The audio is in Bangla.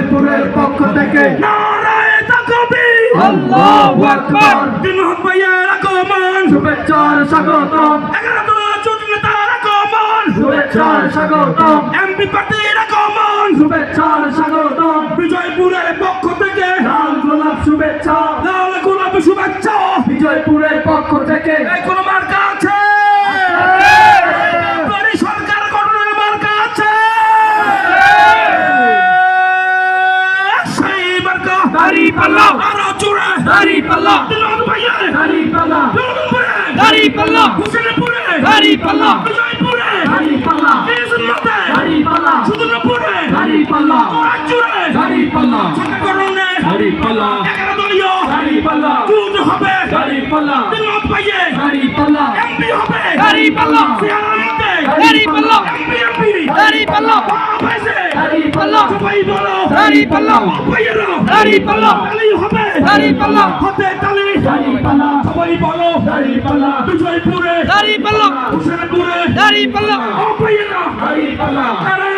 বিজয়পুরের পক্ষ থেকে নারায়ে তাকবীর আল্লাহু আকবার। দিনহট ভাইয়ের আগমন শুভেচ্ছার স্বাগতম 11 দলের জোট নেতার আগমন শুভেচ্ছার স্বাগতম এমপি প্রার্থীর আগমন শুভেচ্ছার স্বাগতম বিজয়পুরের পক্ষ থেকে লাল গোলাপ শুভেচ্ছা লাল গোলাপ শুভেচ্ছা বিজয়পুরের পক্ষ থেকে এই কোন মার্কা আছে বাড়ি সরকার গঠনের মার্কা আছে সেই মার্কা দাঁড়িপাল্লা আরো জোরে দাঁড়িপাল্লা দিনহট ভাইয়ের দাঁড়িপাল্লা দাঁড়িপাল্লা হুসেনপুরে দাঁড়িপাল্লা বিজয়পুরে দাঁড়িপাল্লা কিসমতে দাঁড়িপাল্লা সুদনপুরে দাঁড়িপাল্লা জোরে দাঁড়িপাল্লা সরকারনে দাঁড়িপাল্লা 11 দলীয় দাঁড়িপাল্লা জোট হবে দাঁড়িপাল্লা দিনহট ভাইয়ের দাঁড়িপাল্লা এমপি হবে দাঁড়িপাল্লা সিয়ারার মধ্যে দাঁড়িপাল্লা এমপি দাঁড়িপাল্লা হয়েছে দাঁড়িপাল্লা সবাই বলো দাঁড়িপাল্লা ভাইয়েরা দাঁড়িপাল্লা তালি হবে দাঁড়িপাল্লা হাতে তালি দাঁড়িপাল্লা সবাই বলো দাঁড়িপাল্লা বিজয়পুরে দাঁড়িপাল্লা হুসেনপুরে দাঁড়িপাল্লা ভাইয়েরা দাঁড়িপাল্লা নারায়ে